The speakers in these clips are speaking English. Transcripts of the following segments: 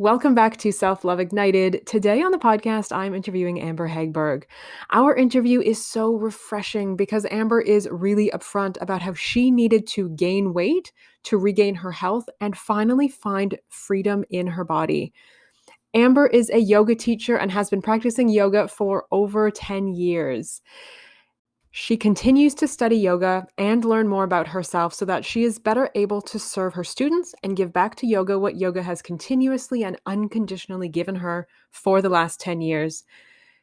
Welcome back to Self-Love Ignited. Today on the podcast, I'm interviewing Amber Hagberg. Our interview is so refreshing because Amber is really upfront about how she needed to gain weight to regain her health and finally find freedom in her body. Amber is a yoga teacher and has been practicing yoga for over 10 years. She continues to study yoga and learn more about herself so that she is better able to serve her students and give back to yoga what yoga has continuously and unconditionally given her for the last 10 years.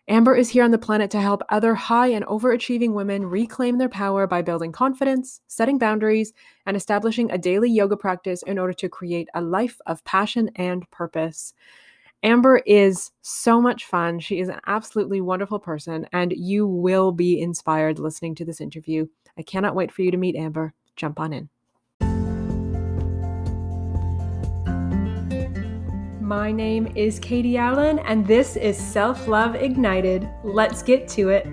Amber is here on the planet to help other high and overachieving women reclaim their power by building confidence, setting boundaries, and establishing a daily yoga practice in order to create a life of passion and purpose. Amber is so much fun. She is an absolutely wonderful person, and you will be inspired listening to this interview. I cannot wait for you to meet Amber. Jump on in. My name is Katie Allen, and this is Self-Love Ignited. Let's get to it.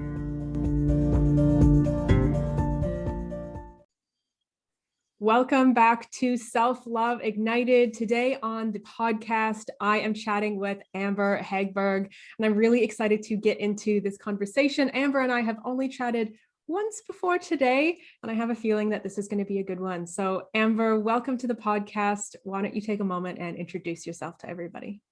Welcome back to Self-Love Ignited. Today on the podcast, I am chatting with Amber Hagberg, and I'm really excited to get into this conversation. Amber and I have only chatted once before today, and I have a feeling that this is going to be a good one. So Amber, welcome to the podcast. Why don't you take a moment and introduce yourself to everybody?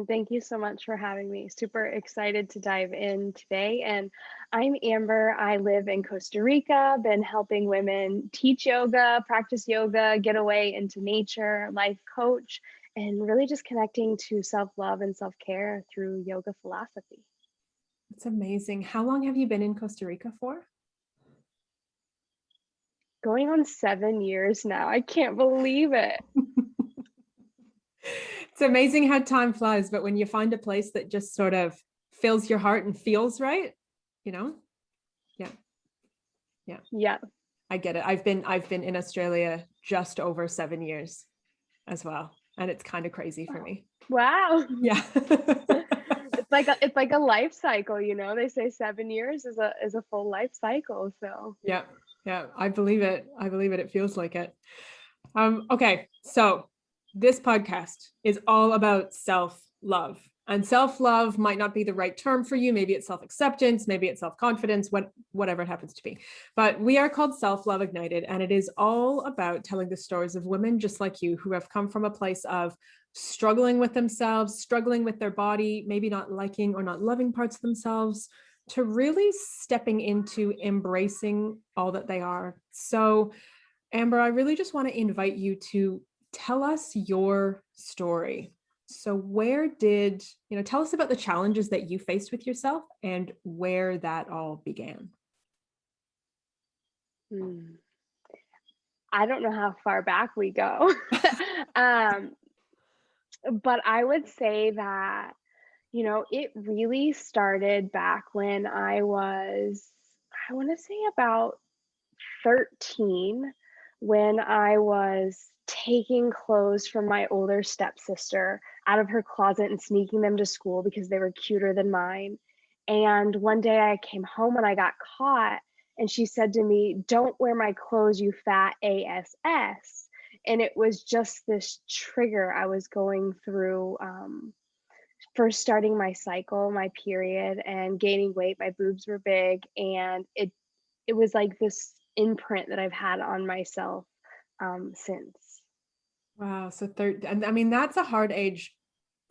Thank you so much for having me. Super excited to dive in today. And I'm Amber. I live in Costa Rica, been helping women teach yoga, practice yoga, get away into nature, life coach, and really just connecting to self-love and self-care through yoga philosophy. That's amazing. How long have you been in Costa Rica for? Going on 7 years now. I can't believe it. It's amazing how time flies, but when you find a place that just sort of fills your heart and feels right, you know? Yeah. I get it. I've been in Australia just over 7 years as well, and it's kind of crazy for me. Wow. Yeah. It's like a life cycle, you know. They say 7 years is a full life cycle. So Yeah. I believe it. It feels like it. Okay. So this podcast is all about self-love. And self-love might not be the right term for you. Maybe it's self-acceptance, maybe it's self-confidence, whatever it happens to be. But we are called Self-Love Ignited, and it is all about telling the stories of women just like you who have come from a place of struggling with themselves, struggling with their body, maybe not liking or not loving parts of themselves, to really stepping into embracing all that they are. So, Amber, I really just want to invite you to tell us your story. So tell us about the challenges that you faced with yourself and where that all began. I don't know how far back we go. But I would say that, it really started back when I want to say about 13, when I was taking clothes from my older stepsister out of her closet and sneaking them to school because they were cuter than mine. And one day I came home and I got caught, and she said to me, "Don't wear my clothes, you fat ass." And it was just this trigger I was going through, first starting my cycle, my period, and gaining weight. My boobs were big, and it was like this imprint that I've had on myself since. Wow. So and I mean, that's a hard age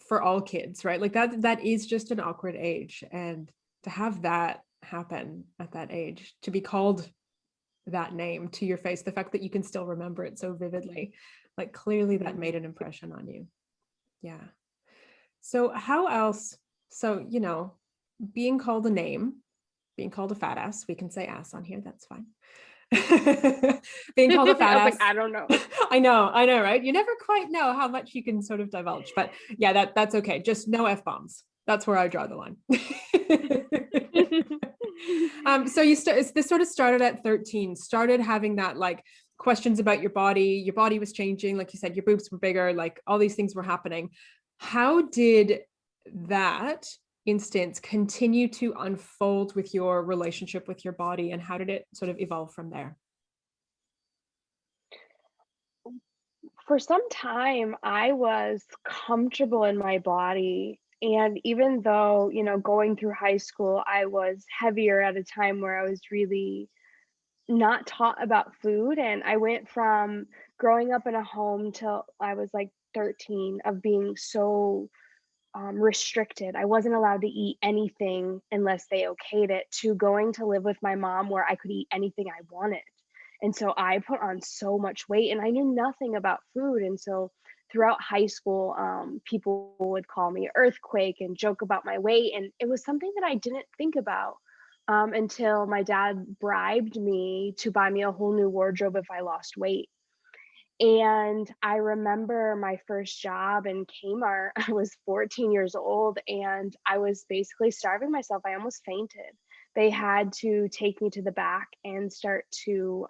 for all kids, right? Like that is just an awkward age. And to have that happen at that age, to be called that name to your face, the fact that you can still remember it so vividly, like clearly that made an impression on you. Yeah. So how else? So, being called a name, being called a fat ass, we can say ass on here, that's fine. Being called a fat I was ass. like, I don't know. I know, right? You never quite know how much you can sort of divulge, but yeah, that's okay. Just no F-bombs. That's where I draw the line. So this sort of started at 13, started having that like questions about your body was changing. Like you said, your boobs were bigger, like all these things were happening. How did that instance continue to unfold with your relationship with your body, and how did it sort of evolve from there? For some time, I was comfortable in my body. And even though, going through high school, I was heavier at a time where I was really not taught about food. And I went from growing up in a home till I was like 13 of being so restricted. I wasn't allowed to eat anything unless they okayed it, to going to live with my mom where I could eat anything I wanted. And so I put on so much weight and I knew nothing about food. And so throughout high school, people would call me earthquake and joke about my weight. And it was something that I didn't think about until my dad bribed me to buy me a whole new wardrobe if I lost weight. And I remember my first job in Kmart. I was 14 years old and I was basically starving myself. I almost fainted. They had to take me to the back and start to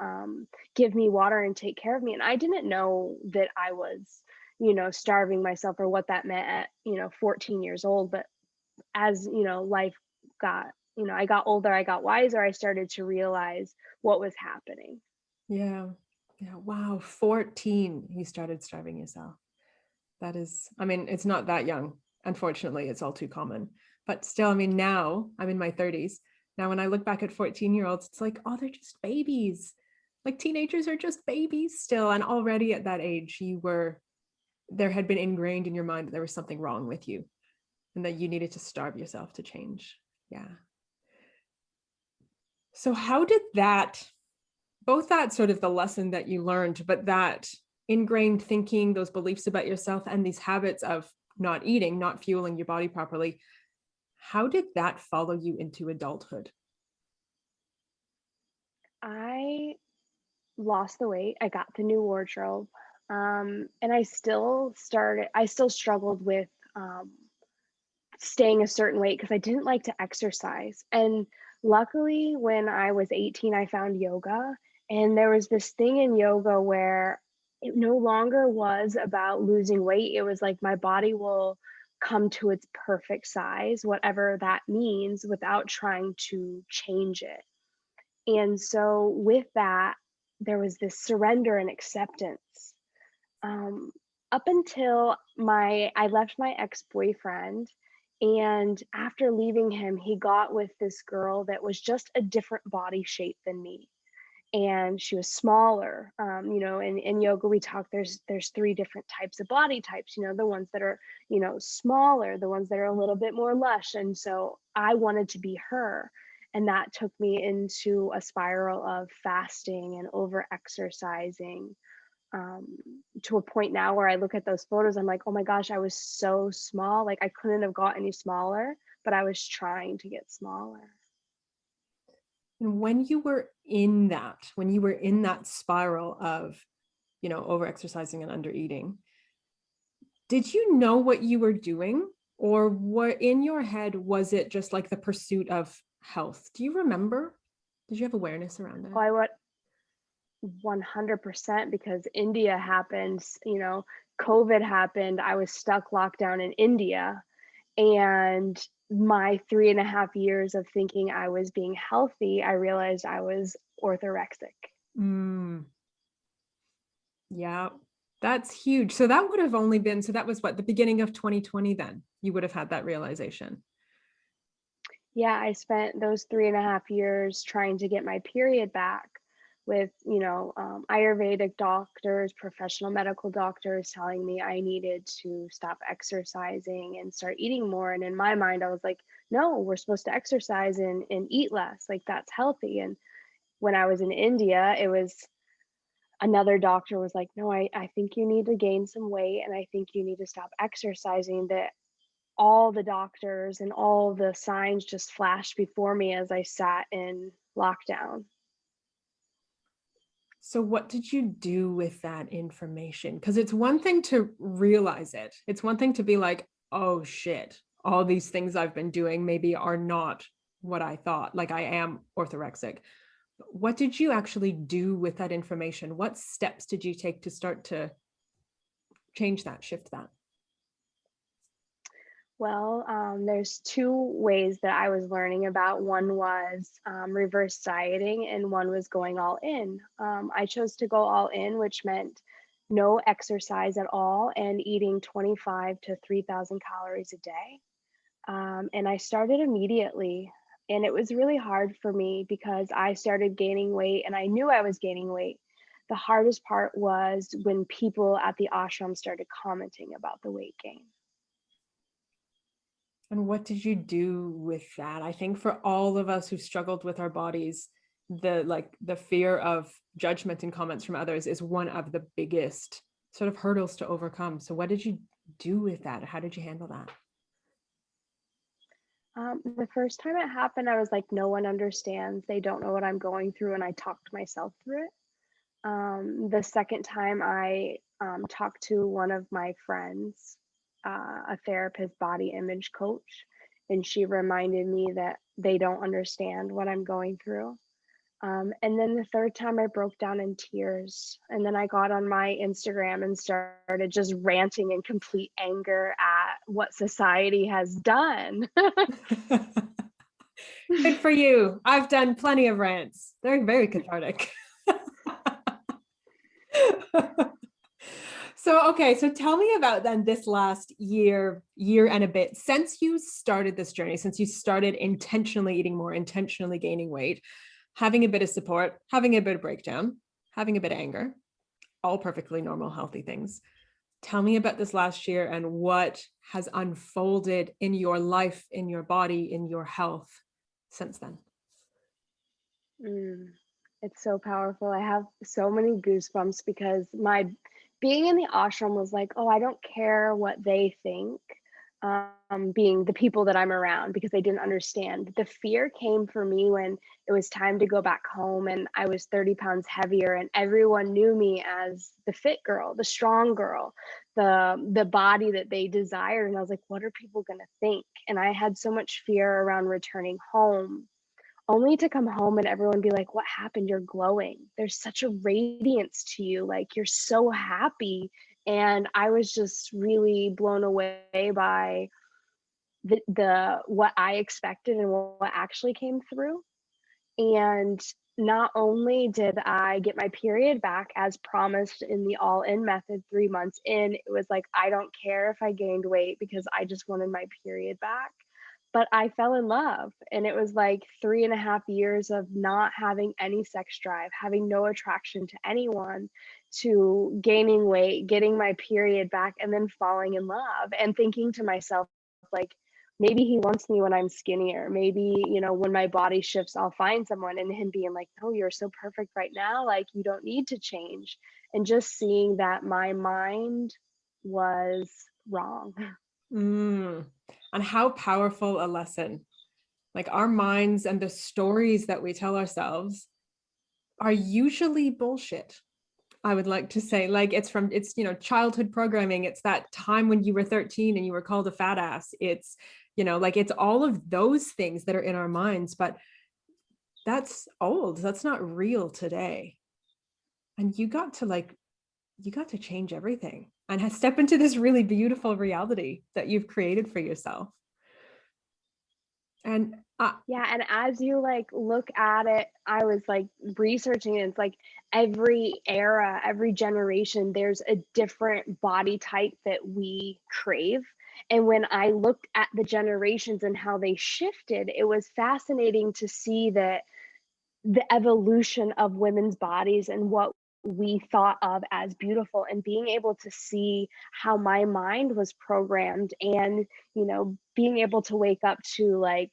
give me water and take care of me. And I didn't know that I was, starving myself or what that meant at, 14 years old. But as, life got, I got older, I got wiser, I started to realize what was happening. Yeah. Yeah. Wow. 14, you started starving yourself. That is, I mean, it's not that young. Unfortunately, it's all too common. But still, I mean, now I'm in my 30s. Now, when I look back at 14-year-olds, it's like, oh, they're just babies. Like teenagers are just babies still. And already at that age, there had been ingrained in your mind that there was something wrong with you and that you needed to starve yourself to change. Yeah. So, how did that, both that sort of the lesson that you learned, but that ingrained thinking, those beliefs about yourself, and these habits of not eating, not fueling your body properly, how did that follow you into adulthood? I lost the weight. I got the new wardrobe. And I still struggled with staying a certain weight because I didn't like to exercise. And luckily, when I was 18, I found yoga. And there was this thing in yoga where it no longer was about losing weight. It was like my body will come to its perfect size, whatever that means, without trying to change it. And so, with that, there was this surrender and acceptance. Um, Up until I left my ex-boyfriend, and after leaving him, he got with this girl that was just a different body shape than me. And she was smaller. In yoga we talk, there's three different types of body types, the ones that are, smaller, the ones that are a little bit more lush. And so I wanted to be her. And that took me into a spiral of fasting and over exercising, um, to a point now where I look at those photos, I'm like, oh my gosh, I was so small. Like I couldn't have got any smaller, but I was trying to get smaller. And when you were in that spiral of, over exercising and under eating, did you know what you were doing? Or what in your head was it just like the pursuit of health? Do you remember? Did you have awareness around Oh, that? I would 100% because India happened, COVID happened. I was stuck locked down in India. And my 3.5 years of thinking I was being healthy, I realized I was orthorexic. Mm, yeah, that's huge. So that would have only been, so that was what, the beginning of 2020 then? You would have had that realization. Yeah, I spent those 3.5 years trying to get my period back with, Ayurvedic doctors, professional medical doctors telling me I needed to stop exercising and start eating more. And in my mind, I was like, no, we're supposed to exercise and eat less. Like that's healthy. And when I was in India, it was another doctor was like, no, I think you need to gain some weight and I think you need to stop exercising. That all the doctors and all the signs just flashed before me as I sat in lockdown. So what did you do with that information? Because it's one thing to realize it. It's one thing to be like, oh shit, all these things I've been doing maybe are not what I thought. Like I am orthorexic. What did you actually do with that information? What steps did you take to start to change that, shift that? Well, there's two ways that I was learning about. One was reverse dieting, and one was going all in. I chose to go all in, which meant no exercise at all, and eating 25 to 3,000 calories a day. And I started immediately. And it was really hard for me because I started gaining weight and I knew I was gaining weight. The hardest part was when people at the ashram started commenting about the weight gain. And what did you do with that? I think for all of us who've struggled with our bodies, the fear of judgment and comments from others is one of the biggest sort of hurdles to overcome. So what did you do with that? How did you handle that? The first time it happened, I was like, no one understands. They don't know what I'm going through. And I talked myself through it. The second time I talked to one of my friends, a therapist, body image coach, and she reminded me that they don't understand what I'm going through. And then the third time I broke down in tears. And then I got on my Instagram and started just ranting in complete anger at what society has done. Good for you. I've done plenty of rants. They're very cathartic. So tell me about then this last year and a bit, since you started this journey, since you started intentionally eating more, intentionally gaining weight, having a bit of support, having a bit of breakdown, having a bit of anger, all perfectly normal, healthy things. Tell me about this last year and what has unfolded in your life, in your body, in your health since then. Mm, it's so powerful. I have so many goosebumps because my being in the ashram was like, oh, I don't care what they think, being the people that I'm around because they didn't understand. The fear came for me when it was time to go back home and I was 30 pounds heavier and everyone knew me as the fit girl, the strong girl, the body that they desired. And I was like, what are people going to think? And I had so much fear around returning home, only to come home and everyone be like, what happened? You're glowing. There's such a radiance to you. Like, you're so happy. And I was just really blown away by the what I expected and what actually came through. And not only did I get my period back as promised in the all in method 3 months in, it was like, I don't care if I gained weight because I just wanted my period back. But I fell in love. And it was like 3.5 years of not having any sex drive, having no attraction to anyone, to gaining weight, getting my period back, and then falling in love and thinking to myself, like, maybe he wants me when I'm skinnier. Maybe, when my body shifts, I'll find someone. And him being like, no, you're so perfect right now. Like, you don't need to change. And just seeing that my mind was wrong. Mm. And how powerful a lesson. Like our minds and the stories that we tell ourselves are usually bullshit. I would like to say, like it's childhood programming. It's that time when you were 13 and you were called a fat ass. It's, like it's all of those things that are in our minds, but that's old. That's not real today. And you got to change everything and step into this really beautiful reality that you've created for yourself. And Yeah, and as you like look at it, I was like researching it. It's like every era, every generation, there's a different body type that we crave. And when I looked at the generations and how they shifted, it was fascinating to see that the evolution of women's bodies and what we thought of as beautiful, and being able to see how my mind was programmed, and being able to wake up to like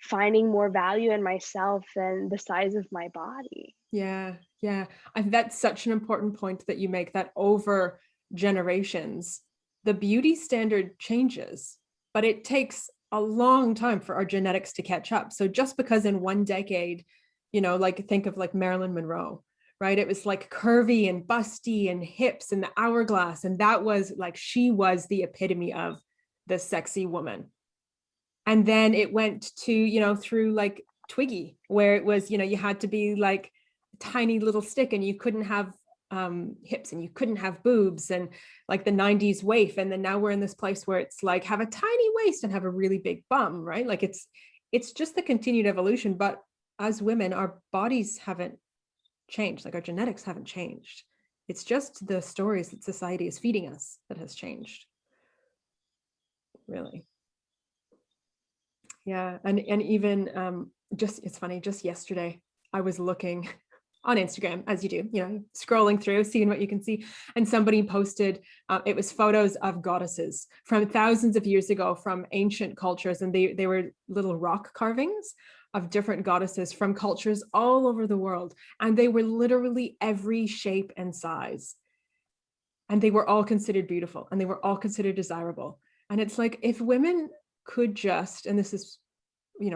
finding more value in myself than the size of my body. yeah, yeah. That's such an important point that you make, that over generations, the beauty standard changes, but it takes a long time for our genetics to catch up. So just because in one decade, like think of like Marilyn Monroe, right? It was like curvy and busty and hips and the hourglass. And that was like, she was the epitome of the sexy woman. And then it went to, through like Twiggy, where it was, you had to be like a tiny little stick and you couldn't have hips and you couldn't have boobs, and like the 90s waif. And then now we're in this place where it's like have a tiny waist and have a really big bum, right? Like it's just the continued evolution. But as women, our bodies haven't changed, like our genetics haven't changed. It's just the stories that society is feeding us that has changed, really. Yeah. And even just, it's funny, just yesterday, I was looking on Instagram, as you do, scrolling through, seeing what you can see. And somebody posted, it was photos of goddesses from thousands of years ago, from ancient cultures. And they were little rock carvings of different goddesses from cultures all over the world. And they were literally every shape and size. And they were all considered beautiful, and they were all considered desirable. And it's like, if women could just, and this is,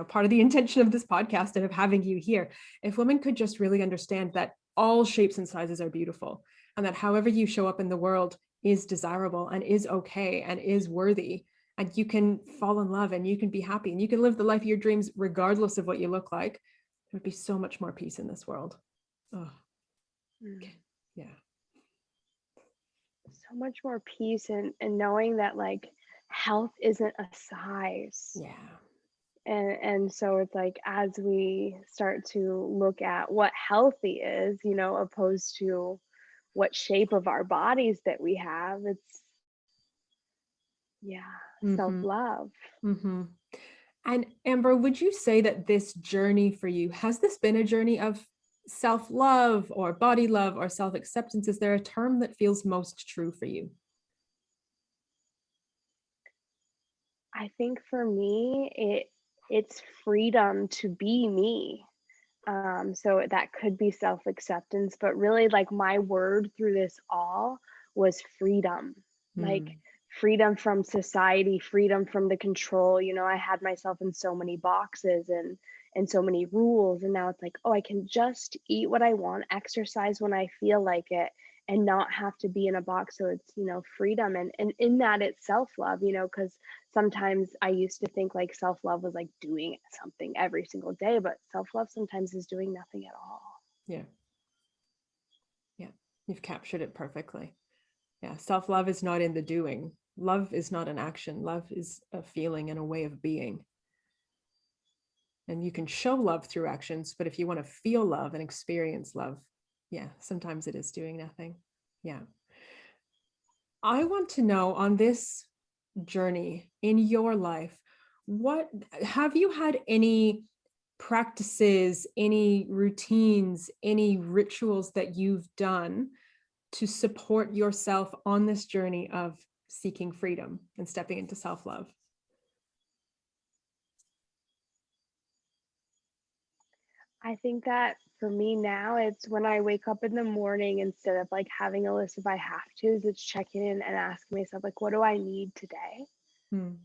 part of the intention of this podcast and of having you here, if women could just really understand that all shapes and sizes are beautiful, and that however you show up in the world is desirable and is okay and is worthy, and you can fall in love and you can be happy and you can live the life of your dreams regardless of what you look like, there would be so much more peace in this world. Oh, yeah. So much more peace, and knowing that like health isn't a size. Yeah. And so it's like, as we start to look at what healthy is, opposed to what shape of our bodies that we have, it's, yeah, Mm-hmm. self-love. Mm-hmm. And Amber, would you say that this journey for you, has this been a journey of self-love or body love or self-acceptance? Is there a term that feels most true for you? I think for me, it's freedom to be me. So that could be self-acceptance, but really like my word through this all was freedom. Like Mm. freedom from society, freedom from the control. I had myself in so many boxes and so many rules, and now it's like, oh, I can just eat what I want, exercise when I feel like it, and not have to be in a box. So it's, freedom, and in that it's self-love, because sometimes I used to think like self-love was like doing something every single day, but self-love sometimes is doing nothing at all. Yeah. Yeah. You've captured it perfectly. Yeah. Self-love is not in the doing. Love is not an action. Love is a feeling and a way of being. And you can show love through actions, but if you want to feel love and experience love, yeah, sometimes it is doing nothing. Yeah. I want to know, on this journey in your life, what have you had any practices, any routines, any rituals that you've done to support yourself on this journey of seeking freedom and stepping into self-love? I think that for me now, it's when I wake up in the morning, instead of like having a list if I have to, it's checking in and asking myself, like, what do I need today? Hmm.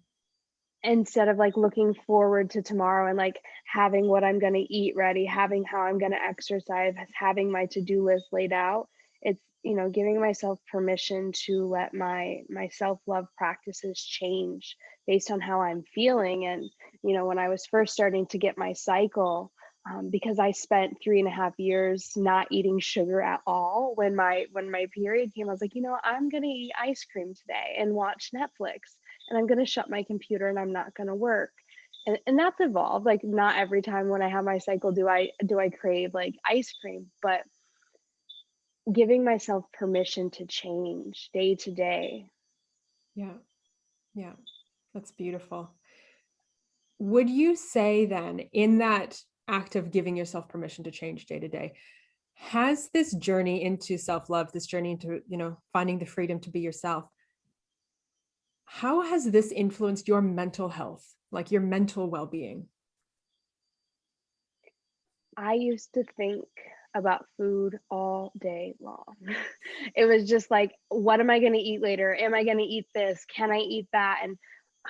Instead of like looking forward to tomorrow and like having what I'm going to eat ready, having how I'm going to exercise, having my to-do list laid out. It's, giving myself permission to let my self-love practices change based on how I'm feeling. And, when I was first starting to get my cycle, because I spent 3.5 years not eating sugar at all. When my period came, I was like, I'm gonna eat ice cream today and watch Netflix, and I'm gonna shut my computer and I'm not gonna work. And that's evolved. Like, not every time when I have my cycle do I crave like ice cream, but giving myself permission to change day to day. Yeah. Yeah. That's beautiful. Would you say then, in that act of giving yourself permission to change day to day, has this journey into self-love, this journey into, finding the freedom to be yourself, how has this influenced your mental health, like your mental well-being? I used to think about food all day long. It was just like, what am I going to eat later? Am I going to eat this? Can I eat that? And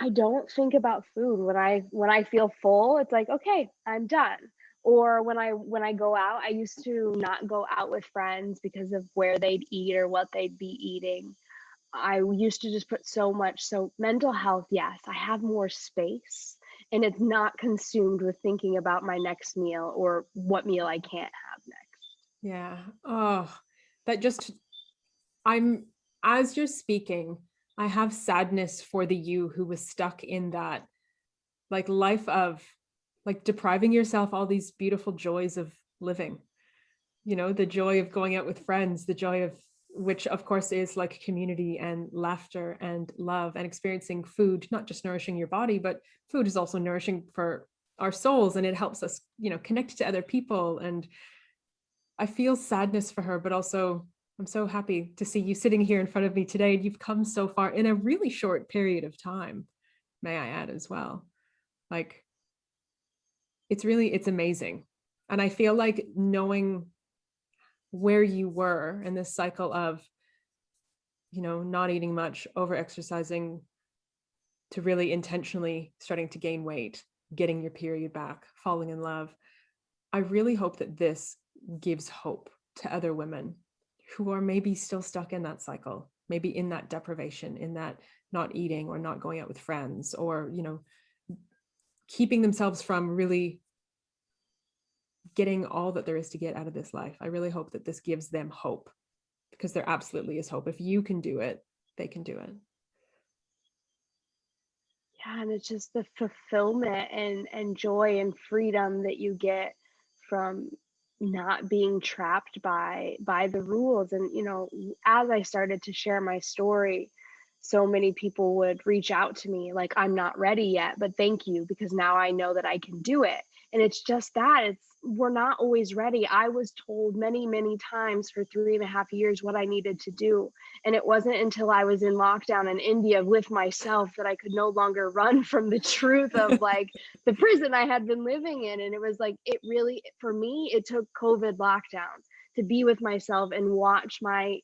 I don't think about food when I feel full. It's like, okay, I'm done. Or when I go out, I used to not go out with friends because of where they'd eat or what they'd be eating. I used to just put so much. So mental health, yes, I have more space, and it's not consumed with thinking about my next meal or what meal I can't have next. Yeah. Oh, that just, I'm, as you're speaking, I have sadness for the you who was stuck in that, like, life of, like, depriving yourself all these beautiful joys of living, the joy of going out with friends, the joy of which of course is like community and laughter and love and experiencing food, not just nourishing your body, but food is also nourishing for our souls, and it helps us, connect to other people. And I feel sadness for her, but also I'm so happy to see you sitting here in front of me today. And you've come so far in a really short period of time, may I add as well. Like, it's amazing. And I feel like knowing where you were in this cycle of, not eating much, over exercising, to really intentionally starting to gain weight, getting your period back, falling in love. I really hope that this gives hope to other women who are maybe still stuck in that cycle, maybe in that deprivation, in that not eating or not going out with friends, or, keeping themselves from really getting all that there is to get out of this life. I really hope that this gives them hope, because there absolutely is hope. If you can do it, they can do it. Yeah, and it's just the fulfillment and joy and freedom that you get from not being trapped by the rules. And as I started to share my story, so many people would reach out to me like, I'm not ready yet, but thank you, because now I know that I can do it. And it's just that we're not always ready. I was told many, many times for 3.5 years what I needed to do. And it wasn't until I was in lockdown in India with myself that I could no longer run from the truth of like the prison I had been living in. And it was like, it really, for me, it took COVID lockdown to be with myself and watch my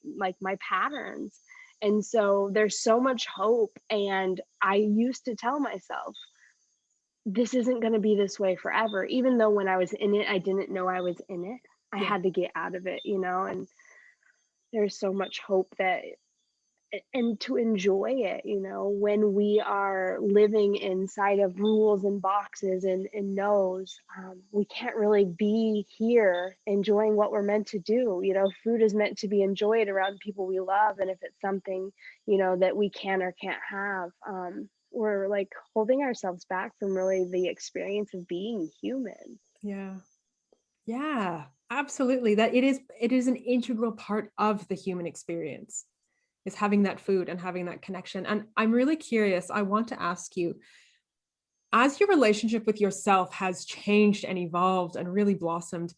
patterns. And so there's so much hope. And I used to tell myself, this isn't going to be this way forever. Even though when I was in it, I didn't know I was in it. I Yeah. had to get out of it, and there's so much hope that, and to enjoy it, when we are living inside of rules and boxes and no's, we can't really be here enjoying what we're meant to do. Food is meant to be enjoyed around people we love. And if it's something, that we can or can't have, we're like holding ourselves back from really the experience of being human. Yeah. Yeah, absolutely. That it is an integral part of the human experience, is having that food and having that connection. And I'm really curious, I want to ask you, as your relationship with yourself has changed and evolved and really blossomed,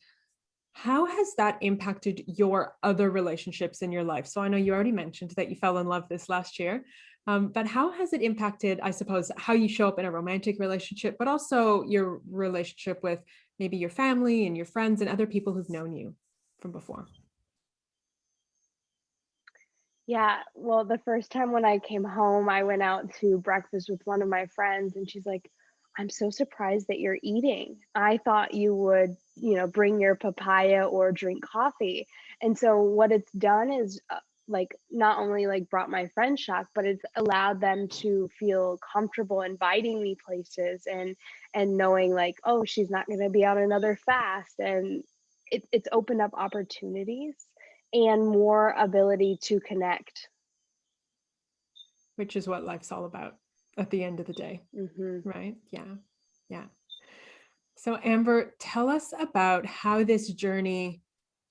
how has that impacted your other relationships in your life? So I know you already mentioned that you fell in love this last year, but how has it impacted, I suppose, how you show up in a romantic relationship, but also your relationship with maybe your family and your friends and other people who've known you from before? Yeah, well, the first time when I came home, I went out to breakfast with one of my friends, and she's like, I'm so surprised that you're eating. I thought you would, bring your papaya or drink coffee. And so what it's done is like not only like brought my friends shock, but it's allowed them to feel comfortable inviting me places, and knowing like, oh, she's not going to be on another fast. And it's opened up opportunities and more ability to connect. Which is what life's all about at the end of the day, Hmm. right? Yeah. Yeah. So, Amber, tell us about how this journey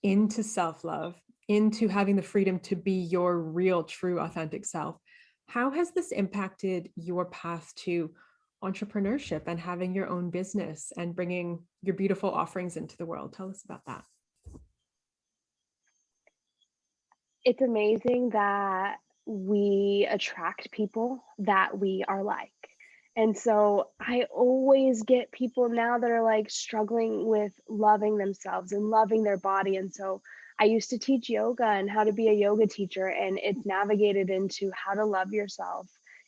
into self love, into having the freedom to be your real, true, authentic self, how has this impacted your path to entrepreneurship and having your own business and bringing your beautiful offerings into the world? Tell us about that. It's amazing that we attract people that we are like. And so I always get people now that are like struggling with loving themselves and loving their body. And so I used to teach yoga and how to be a yoga teacher, and it's navigated into how to love yourself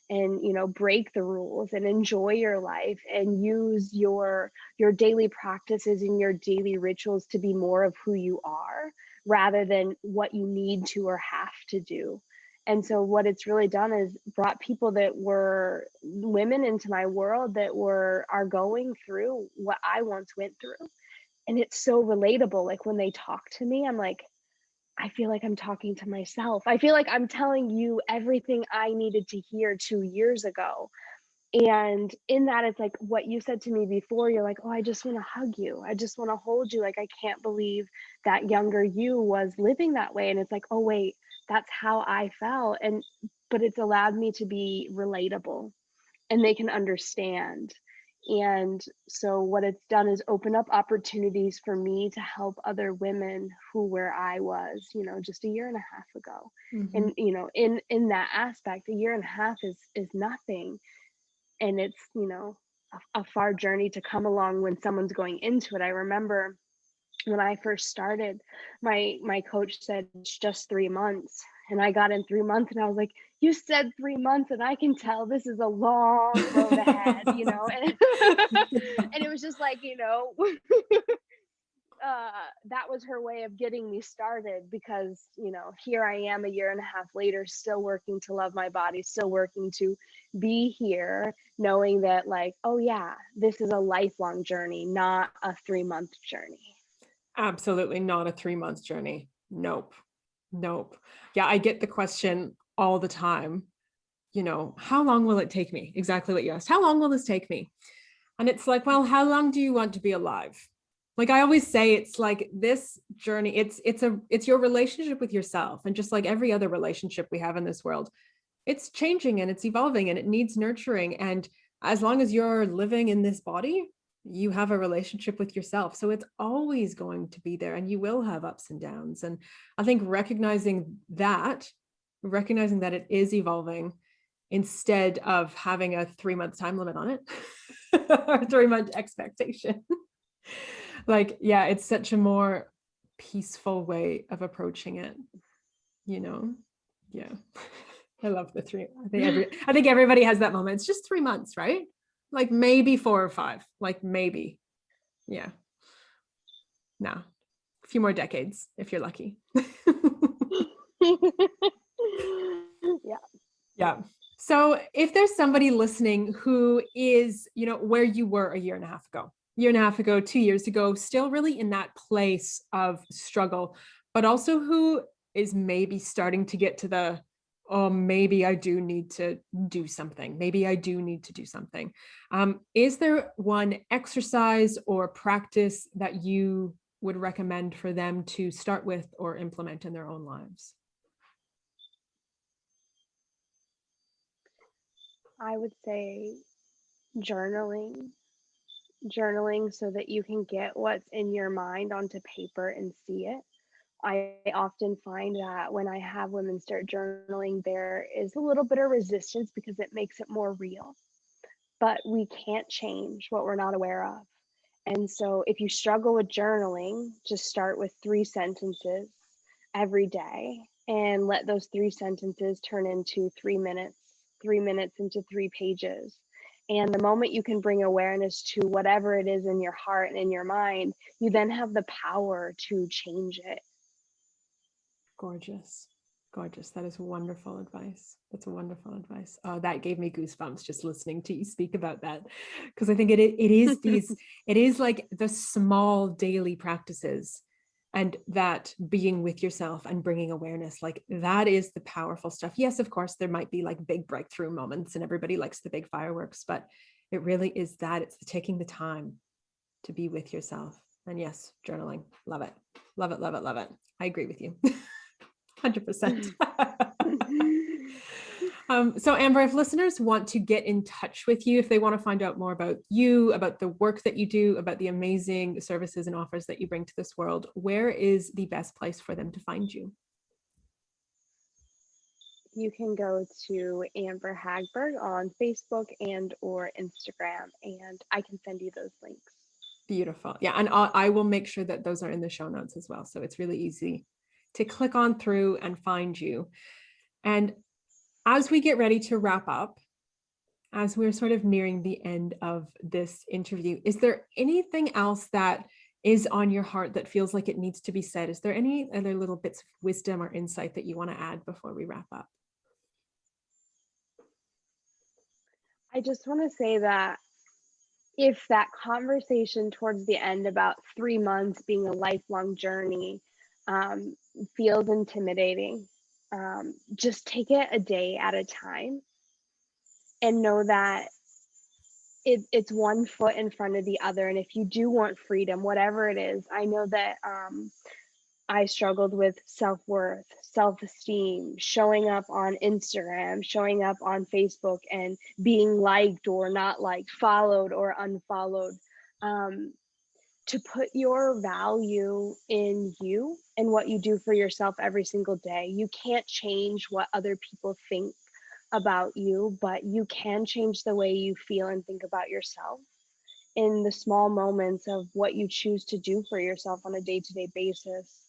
and break the rules and enjoy your life and use your daily practices and your daily rituals to be more of who you are rather than what you need to or have to do. And so what it's really done is brought people that were women into my world that are going through what I once went through. And it's so relatable. Like when they talk to me, I'm like, I feel like I'm talking to myself. I feel like I'm telling you everything I needed to hear 2 years ago. And in that, it's like what you said to me before. You're like, oh, I just want to hug you. I just want to hold you. Like, I can't believe that younger you was living that way. And it's like, oh, wait, that's how I felt. But it's allowed me to be relatable and they can understand. And so what it's done is open up opportunities for me to help other women who where I was, just a year and a half ago. Mm-hmm. And in that aspect, a year and a half is nothing. And it's, a far journey to come along when someone's going into it. I remember when I first started, my coach said it's just 3 months. And I got in 3 months and I was like, you said 3 months and I can tell this is a long road ahead, and, and it was just like, that was her way of getting me started because, here I am a year and a half later, still working to love my body, still working to be here, knowing that like, oh yeah, this is a lifelong journey, not a 3-month journey. Absolutely not a 3 month journey. Nope. Nope. Yeah, I get the question all the time, how long will it take me? Exactly what you asked. How long will this take me? And it's like, well, how long do you want to be alive? Like I always say, it's like this journey, it's your relationship with yourself. And just like every other relationship we have in this world, it's changing and it's evolving and it needs nurturing. And as long as you're living in this body, you have a relationship with yourself. So it's always going to be there and you will have ups and downs. And I think recognizing that it is evolving instead of having a 3 month time limit on it or 3 month expectation. Like, yeah, it's such a more peaceful way of approaching it, Yeah. I love the three. I think everybody has that moment. It's just 3 months, right? Like maybe 4 or 5, like maybe. Yeah. No, a few more decades if you're lucky. Yeah. Yeah. So if there's somebody listening who is, where you were a year and a half ago, 2 years ago, still really in that place of struggle, but also who is maybe starting to get to the, oh, maybe I do need to do something. Maybe I do need to do something. Is there one exercise or practice that you would recommend for them to start with or implement in their own lives? I would say journaling. Journaling so that you can get what's in your mind onto paper and see it. I often find that when I have women start journaling, there is a little bit of resistance because it makes it more real. But we can't change what we're not aware of. And so if you struggle with journaling, just start with 3 sentences every day and let those 3 sentences turn into 3 minutes, 3 minutes into 3 pages. And the moment you can bring awareness to whatever it is in your heart and in your mind, you then have the power to change it. Gorgeous. Gorgeous. That is wonderful advice. That's wonderful advice. Oh, that gave me goosebumps just listening to you speak about that. Because I think it is like the small daily practices and that being with yourself and bringing awareness, like that is the powerful stuff. Yes, of course, there might be like big breakthrough moments and everybody likes the big fireworks, but it really is that it's taking the time to be with yourself. And yes, journaling. Love it. Love it. Love it. Love it. I agree with you. 100%. So Amber, if listeners want to get in touch with you, if they want to find out more about you, about the work that you do, about the amazing services and offers that you bring to this world, where is the best place for them to find you? You can go to Amber Hagberg on Facebook and or Instagram, and I can send you those links. Beautiful. Yeah. And I will make sure that those are in the show notes as well. So it's really easy to click on through and find you. And as we get ready to wrap up, as we're sort of nearing the end of this interview, is there anything else that is on your heart that feels like it needs to be said? Is there any other little bits of wisdom or insight that you want to add before we wrap up? I just want to say that if that conversation towards the end about 3 months being a lifelong journey feels intimidating, just take it a day at a time and know that it's one foot in front of the other. And if you do want freedom, whatever it is, I know that I struggled with self-worth, self-esteem, showing up on Instagram, showing up on Facebook, and being liked or not liked, followed or unfollowed. Um, to put your value in you and what you do for yourself every single day. You can't change what other people think about you, but you can change the way you feel and think about yourself in the small moments of what you choose to do for yourself on a day-to-day basis.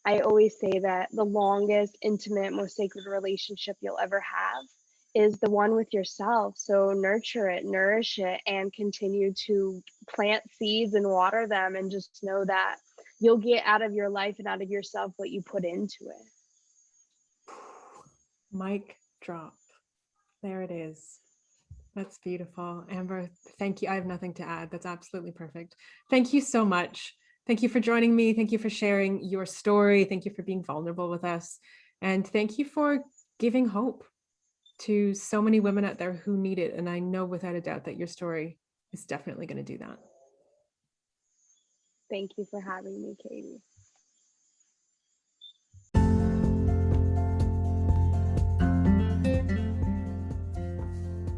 I always say that the longest, intimate, most sacred relationship you'll ever have is the one with yourself. So nurture it, nourish it, and continue to plant seeds and water them, and just know that you'll get out of your life and out of yourself what you put into it. Mic drop. There it is. That's beautiful. Amber, thank you. I have nothing to add. That's absolutely perfect. Thank you so much. Thank you for joining me. Thank you for sharing your story. Thank you for being vulnerable with us. And thank you for giving hope to so many women out there who need it. And I know without a doubt that your story is definitely going to do that. Thank you for having me, Katie.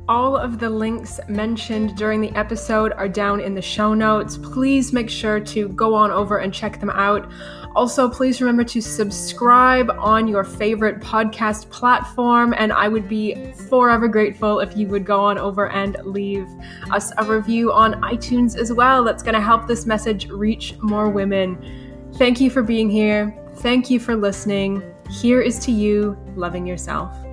All of the links mentioned during the episode are down in the show notes. Please make sure to go on over and check them out. Also, please remember to subscribe on your favorite podcast platform, and I would be forever grateful if you would go on over and leave us a review on iTunes as well. That's going to help this message reach more women. Thank you for being here. Thank you for listening. Here is to you loving yourself.